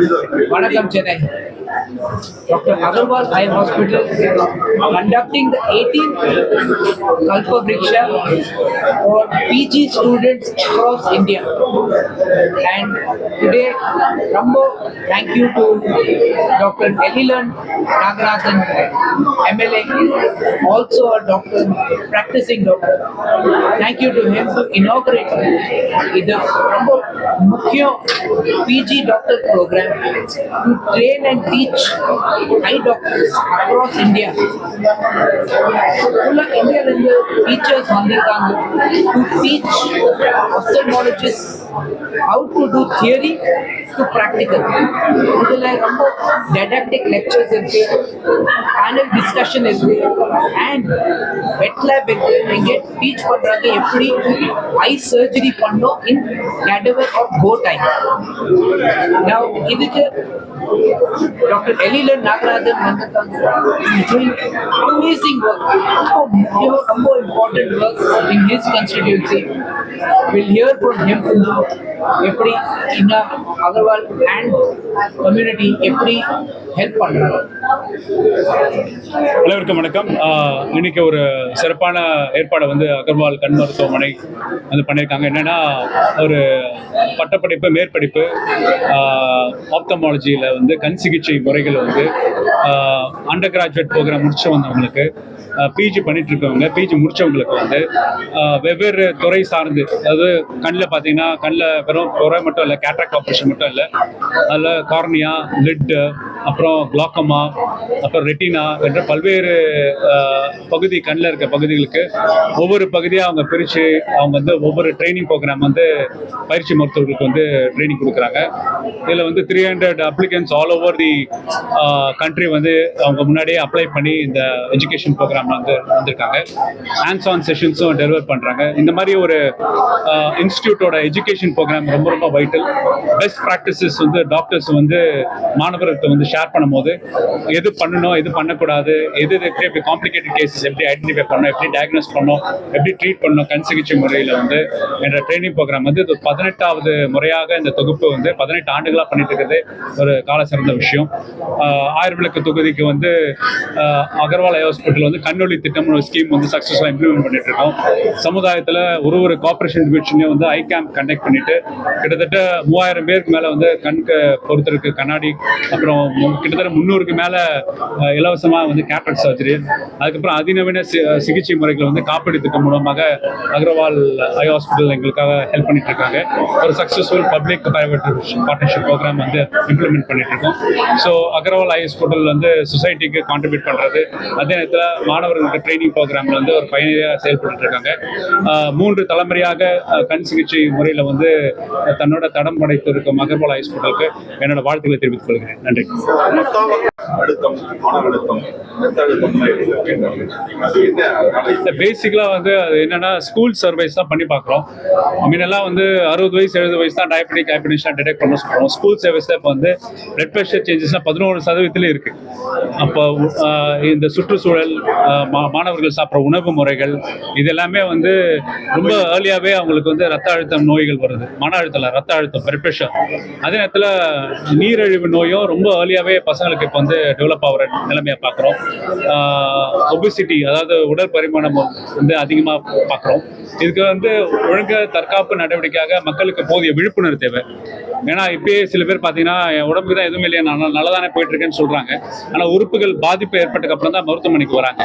Vanakkam Chennai. Dr. Agarwal Eye Hospital conducting the 18th Kalpa Vriksha for PG students across India. And today, Rambo, thank you to Dr. Elilan Nagarajan, MLA, also a doctor, practicing doctor. Thank you to him to inaugurate the Rambo Mukhya PG doctor program to train and teach eye doctors across India. Full India teachers to teach ophthalmologists how to do theory to practical. Until I remember didactic lectures panel discussion and wet lab get teach பண்றாங்க எப்படி eye surgery பண்ணோம் in cadaver or goat eye. Now இதுக்கு Dr. Elilan Nagarajan is doing amazing work. More important work in his constituency. We'll hear from him எப்படி இந்த Agarwal and community எப்படி help பண்றாங்க. அனைவருக்கும் வணக்கம். இன்னைக்கு ஒரு சிறப்பான ஏற்பாடை வந்து அகர்வால் கண் மருத்துவமனை வந்து பண்ணியிருக்காங்க. என்னன்னா ஒரு பட்டப்படிப்பு மேற்படிப்பு ஆப்தமாலஜியில் வந்து கண் சிகிச்சை முறைகள் வந்து அண்டர் கிராஜுவேட் ப்ரோக்ராம் முடிச்சு வந்தவங்களுக்கு, பிஜி பண்ணிட்டு இருக்கவங்க, பிஜி முடிச்சவங்களுக்கு வந்து வெவ்வேறு துறை சார்ந்து, அதாவது கண்ணில் பார்த்தீங்கன்னா கண்ணில் வெறும் துறை மட்டும் இல்லை, கேட்ராக்ட் ஆப்ரேஷன் மட்டும் இல்லை, அதில் கார்னியா, லிட், அப்புறம் குளாக்கமா, அப்புறம் ரெட்டினா என்ற பல்வேறு பகுதி கண்ணில் இருக்க பகுதிகளுக்கு ஒவ்வொரு பகுதியாக அவங்க பிரித்து அவங்க வந்து ஒவ்வொரு ட்ரைனிங் ப்ரோக்ராம் வந்து பயிற்சி மருத்துவர்களுக்கு வந்து ட்ரைனிங் கொடுக்குறாங்க. இதில் வந்து 300 applicants all over the country வந்து அவங்க முன்னாடியே அப்ளை பண்ணி இந்த எஜுகேஷன் ப்ரோக்ராம் வந்து வந்திருக்காங்க. ஹேண்ட்ஸ் ஆன் செஷன்ஸும் டெலிவர் பண்ணுறாங்க. இந்த மாதிரி ஒரு இன்ஸ்டியூட்டோட எஜுகேஷன் ப்ரோக்ராம் ரொம்ப ரொம்ப வைட்டல். பெஸ்ட் ப்ராக்டிசஸ் வந்து டாக்டர்ஸ் வந்து மாணவர்களுக்கு வந்து ஷேர் பண்ணும்போது எது பண்ணணும், எது பண்ணக்கூடாது, எது எப்படி காம்ப்ளிகேட்டட் கேசஸ் எப்படி ஐடென்டிஃபை பண்ணணும், எப்படி டயக்னோஸ் பண்ணணும், எப்படி ட்ரீட் பண்ணணும் கண் சிகிச்சை முறையில் வந்து என்ற ட்ரைனிங் ப்ரோக்ராம் வந்து 18வது முறையாக இந்த தொகுப்பு வந்து 18 ஆண்டுகளாக பண்ணிட்டு இருக்கிறது ஒரு கால சிறந்த விஷயம். ஆயிரவிளக்கு தொகுதிக்கு வந்து அகர்வால் ஐ ஹாஸ்பிட்டல் வந்து கண்ணொளி திட்டம் ஒரு ஸ்கீம் வந்து சக்ஸஸ்ஃபுல்லாக இம்ப்ளிமெண்ட் பண்ணிட்டு இருக்கோம். சமுதாயத்தில் ஒரு கார்பரேஷன் டிவிஷனையும் வந்து ஐ கேம்ப் கண்டக்ட் பண்ணிட்டு கிட்டத்தட்ட 3000 பேருக்கு மேலே வந்து கண்ணுக்கு பொறுத்தருக்கு கண்ணாடி, அப்புறம் கிட்டத்தட்ட 300க்கு மேலே இலவசமாக வந்து கேட்ராக்ட் சர்ஜரி, அதுக்கப்புறம் அதிநவீன சிகிச்சை முறைகள் வந்து காப்பீடு திட்டம் மூலமாக அகர்வால் ஐ ஹாஸ்பிட்டல் எங்களுக்காக ஹெல்ப் பண்ணிட்டு இருக்காங்க. ஒரு successful public private partnership programme வந்து இம்ப்ளிமெண்ட் பண்ணிட்டு இருக்கோம். ஸோ அகர்வால் ஐ ஹாஸ்பிட்டல் வந்து சொசைட்டிக்கு கான்ட்ரிபியூட் பண்ணுறது, அதே நேரத்தில் மாணவர்களுக்கு ட்ரைனிங் ப்ரோக்ராமில் வந்து ஒரு பயணியாக செயல்பட்டு இருக்காங்க. 3 தலைமுறையாக கண் சிகிச்சை முறையில் வந்து தன்னோட தடம் படைத்திருக்கும் அகர்வால் ஐ ஹாஸ்பிட்டலுக்கு என்னோட வாழ்த்துக்களை தெரிவித்துக் கொள்கிறேன். நன்றி. பேசிக்கலா வந்து அது என்னன்னா ஸ்கூல் சர்வைஸ் தான் பண்ணி பார்க்குறோம். முன்னெல்லாம் வந்து 60 வயசு 70 வயசு தான் டயபெட்டிக் ஹைப்பர்டென்ஷன் டிடெக்ட் பண்ண சொல்றோம். ஸ்கூல் சர்வீஸ்ல இப்போ வந்து பிளட் ப்ரெஷர் சேஞ்சஸ்லாம் 11% இருக்கு. அப்போ இந்த சுற்றுச்சூழல், மாணவர்கள் சாப்பிட்ற உணவு முறைகள், இது எல்லாமே வந்து ரொம்ப ஏர்லியாவே அவங்களுக்கு வந்து ரத்த அழுத்தம் நோய்கள் வருது. மன அழுத்தம், ரத்த அழுத்தம், பிளட் ப்ரெஷர். அதே நேரத்தில் நீரிழிவு நோயும் ரொம்ப ஏர்லியாவே பசங்களுக்கு இப்போ வந்து டெவலப் ஆகிற நிலைமையை பார்க்குறோம். ஒபிசிட்டி, அதாவது உடல் பரிமாணம் வந்து அதிகமாக பார்க்குறோம். இதுக்கு வந்து ஒழுங்கு தற்காப்பு நடவடிக்கையாக மக்களுக்கு போதிய விழிப்புணர்வு தேவை. ஏன்னா இப்பயே சில பேர் பார்த்தீங்கன்னா என் உடம்புக்கு தான் எதுவும் இல்லையா, நான் நல்லதானே போயிட்டு இருக்கேன்னு சொல்றாங்க. ஆனால் உறுப்புகள் பாதிப்பு ஏற்பட்டதுக்கு அப்புறம் தான் மருத்துவமனைக்கு வராங்க.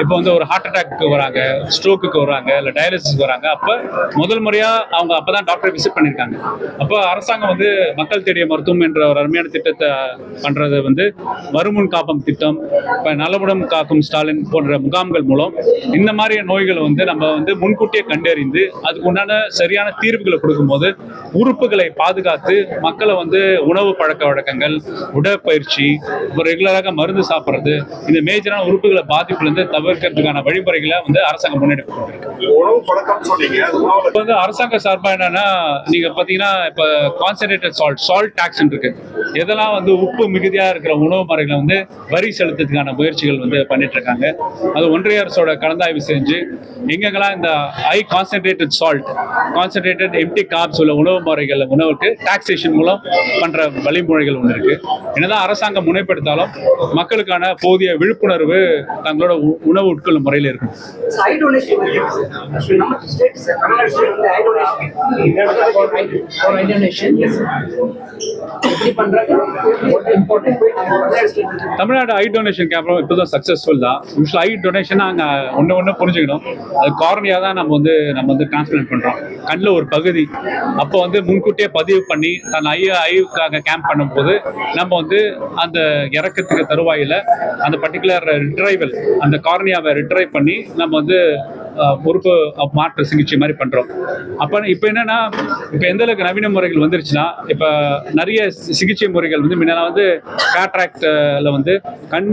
இப்போ வந்து ஒரு ஹார்ட் அட்டாக்கு வராங்க, ஸ்ட்ரோக்குக்கு வராங்க, இல்லை டயாலிசிஸ் வராங்க. அப்போ முதல் முறையா அவங்க அப்பதான் டாக்டரை விசிட் பண்ணியிருக்காங்க. அப்போ அரசாங்கம் வந்து மக்கள் தேடிய மருத்துவம் என்ற ஒரு அருமையான திட்டத்தை பண்றது வந்து வருமுன் காப்பம் திட்டம், இப்போ நலமுடன் காக்கும் ஸ்டாலின் போன்ற முகாம்கள் மூலம் இந்த மாதிரி நோய்களை வந்து நம்ம வந்து முன்கூட்டியே கண்டறிந்து அதுக்கு உண்டான சரியான தீர்வுகளை கொடுக்கும்போது உறுப்புகளை பாதுகாத்து மக்களை வந்து உணவு பழக்க வழக்கங்கள், உடற்பயிற்சி, ரெகுலராக மருந்து சாப்பிட்றது, இந்த மேஜரான உறுப்புகளை பாதிப்புலேருந்து தவிர்க்கிறதுக்கான வழிமுறைகளை வந்து அரசாங்கம் முன்னெடுப்பு வந்து அரசாங்க சார்பாக என்னன்னா, நீங்க பாத்தீங்கன்னா இப்ப கான்சன்ட்ரேட்டட் சால்ட் டாக்ஸ் இருக்கு. எதெல்லாம் வந்து உப்பு மிகுதியா இருக்கிற உணவு முறைகளை வந்து வரி செலுத்துறதுக்கான முயற்சிகள் வந்து பண்ணிட்டு இருக்காங்க. அது ஒன்றிய அரசோட கலந்தாய்வு செஞ்சு எங்கெங்கெல்லாம் இந்த high concentrated salt, concentrated empty carbs உள்ள உணவு முறைகள், உணவுக்கு டாக்ஸ் ரிலாக்ஸேஷன் மூலம் பண்ற வழிமுறைகள் ஒன்று இருக்கு. என்னதான் அரசாங்கம் முனைப்படுத்தாலும் மக்களுக்கான போதிய விழிப்புணர்வு தங்களோட உணவு உட்கொள்ளும் முறையில் இருக்கும். Eye donation. ನಮ್ಮ state, Tamil Nadu eye donation. For eye donation, yes. எப்படி பண்றாங்க? What important? Tamil Nadu I donation camp இப்போதான் சக்ஸஸ்ஃபுல் தான். யூஸ்வலாக ஐ டொனேஷன் நாங்கள் ஒன்று புரிஞ்சுக்கணும். அது கார்னியா தான் நம்ம வந்து டிரான்ஸ்பிளான்ட் பண்ணுறோம், கண்ணில் ஒரு பகுதி. அப்போ வந்து முன்கூட்டியே பதிவு பண்ணி தன் ஐக்காக கேம்ப் பண்ணும்போது நம்ம அந்த இறக்கத்துக்கு தருவாயில் அந்த பர்டிகுலர் ரிட்ரைவல், அந்த கார்னியாவை ரிட்ரைவ் பண்ணி நம்ம உறுப்பு மாற்று சிகிச்சை மாதிரி பண்ணுறோம். அப்போ இப்போ என்னென்னா, இப்போ எந்த அளவுக்கு நவீன முறைகள் வந்துருச்சுன்னா, இப்போ நிறைய சிகிச்சை முறைகள் முன்னெல்லாம் கேட்ராக்டில் கண்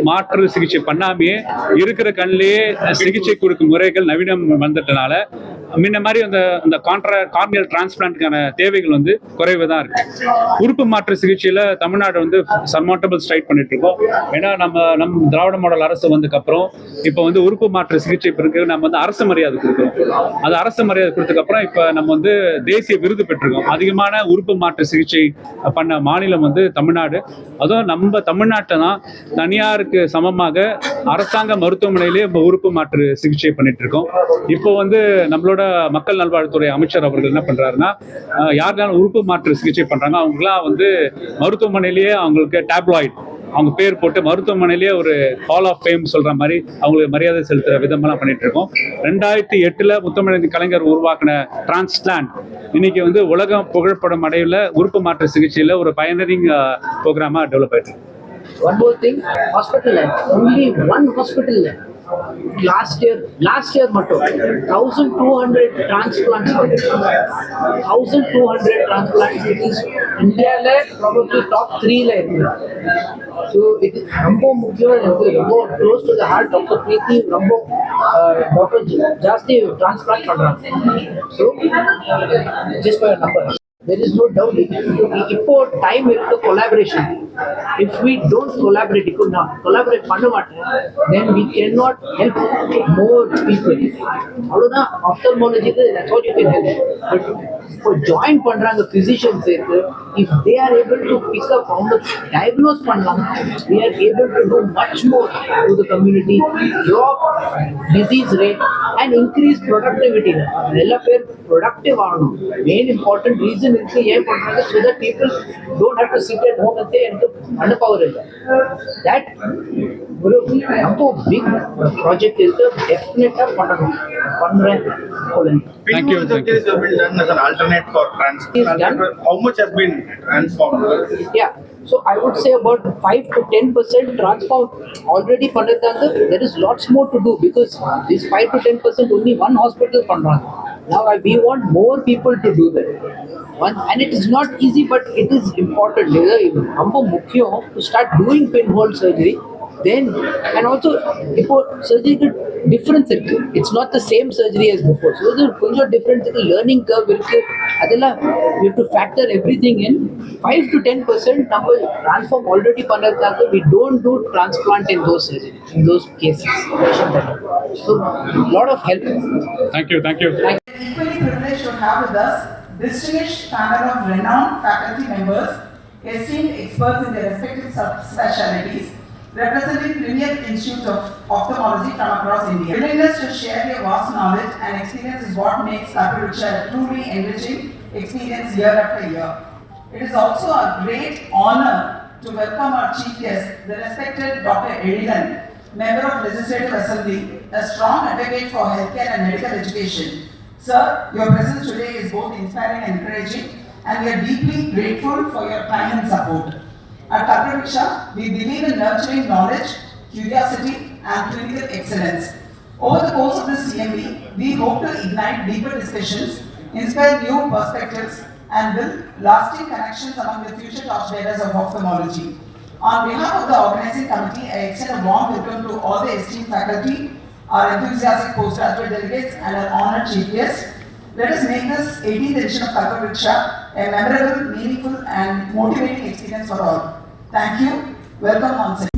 மாற்று சிகிச்சை பண்ணாமையே இருக்கிற கண்ணிலேயே சிகிச்சை கொடுக்கும் முறைகள் நவீனம் வந்துட்டனால முன்ன மாதிரி அந்த கார்னியல் டிரான்ஸ்பிளான்ட்டுக்கான தேவைகள் குறைவு தான் இருக்கு. உறுப்பு மாற்று சிகிச்சையில் தமிழ்நாடு சர்மாண்டபிள் ஸ்ட்ரைட் பண்ணிட்டு இருக்கோம். ஏன்னா நம்ம திராவிட மாடல் அரசு வந்ததுக்கப்புறம் இப்போ உறுப்பு மாற்று சிகிச்சை பிறகு நம்ம அரசு மரியாதை கொடுக்குறோம். அது அரசு மரியாதை கொடுத்ததுக்கப்புறம் இப்போ நம்ம தேசிய விருது பெற்றிருக்கோம். அதிகமான உறுப்பு மாற்று சிகிச்சை பண்ண மாநிலம் தமிழ்நாடு. அதுவும் நம்ம தமிழ்நாட்டை தான் தனியாருக்கு சமமாக அரசாங்க மருத்துவமனையிலே இப்போ உறுப்பு மாற்று சிகிச்சை பண்ணிட்டு இருக்கோம். இப்போ நம்மளோட மக்கள் நல்வாழ்வுத்துறை அமைச்சர் அவர்கள் என்ன பண்றாருன்னா, யாருனாலும் உறுப்பு மாற்று சிகிச்சை பண்றாங்க அவங்களாம் மருத்துவமனையிலேயே அவங்களுக்கு டேப்லாய்ட் அவங்க பேர் போட்டு மருத்துவமனையிலேயே ஒரு ஹால் ஆஃப் ஃபேம் சொல்ற மாதிரி அவங்களுக்கு மரியாதை செலுத்துற விதமெல்லாம் பண்ணிட்டு இருக்கோம். 2008 முத்தமிழ் கலைஞர் உருவாக்கின டிரான்ஸ்பிளான்ட் இன்னைக்கு உலகம் புகழ்படும் அடைவில் உறுப்பு மாற்று சிகிச்சையில் ஒரு பயனரிங் ப்ரோக்ராமா டெவலப் ஆயிட்டு. One more thing, hospital life. Only one hospital life. Last year மட்டும் 1200 transplants பண்ணிருக்காங்க. 1200 transplants. It is Indiaல probably top 3ல இருக்கு. So it is ரொம்ப முக்கியம், ரொம்ப close to the heart. Dr. Preeti ரொம்ப டாக்டர் ஜாஸ்தி transplant பண்றாங்க. So just for a number. There is no doubt. இப்போ டைம் இருக்கு collaboration. If we don't collaborate, collaborate பண்ண மாட்டோம், then we cannot help more people. அவ்வளோதான் ophthalmology, that's all you can help. But இப்போ join பண்றாங்க physicians இருக்கு, if they are able to pick up on the diagnose பண்ணலாம், we are able to do much more to the community, drop disease rate and increase productivity. எல்லா பேர் productive ஆகணும். Main important reason இருக்கு ஏன் பண்றாங்க, so that people don't have to sit at home and say எனக்கு மண்ணு power இல்லை. That ஒரு ரொம்ப big project இருக்கு, டெஃபினட்டா பண்ணணும். பண்றேன். Thank you. Surgeries have been done as an alternate for transplant. How much has been transformed? Yeah. So I would say about 5 to 10% transplant already பண்ணிருக்காங்க. There is lots more to do because this 5 to 10% only one hospital பண்றாங்க. Now we want more people to do that. And it is not easy, but it is important. ரொம்ப முக்கியம் to start doing pinhole surgery. Then and also இப்போ surgery difference இருக்கு. It's not the same surgery as before. So there கொஞ்சம் difference இருக்கு, learning curve இருக்கு. அதெல்லாம் you have to factor everything in. 5 to 10% நம்ம transform already பண்ணிருக்காங்க. We don't do transplant in those surgeries, in those cases. So lot of help. Thank you. Equally privileged to have with us distinguished panel of renowned faculty members, esteemed experts in their respective subspecialties, representing premier institutes of ophthalmology from across India. Willingness to share your vast knowledge and experience is what makes Kalpavriksha a truly enriching experience year after year. It is also a great honor to welcome our chief guest, the respected Dr. Elidan, member of Legislative Assembly, a strong advocate for healthcare and medical education. Sir, your presence today is both inspiring and encouraging, and we are deeply grateful for your time and support. At Kalpavriksha, we believe in nurturing knowledge, curiosity, and clinical excellence. Over the course of this CME, we hope to ignite deeper discussions, inspire new perspectives, and build lasting connections among the future torchbearers of ophthalmology. On behalf of the organizing committee, I extend a warm welcome to all the esteemed faculty, our enthusiastic postgraduate delegates, and our honored chief guests. Let us make this 18th edition of Kalpavriksha a memorable, meaningful, and motivating experience for all. Thank you. Welcome once again.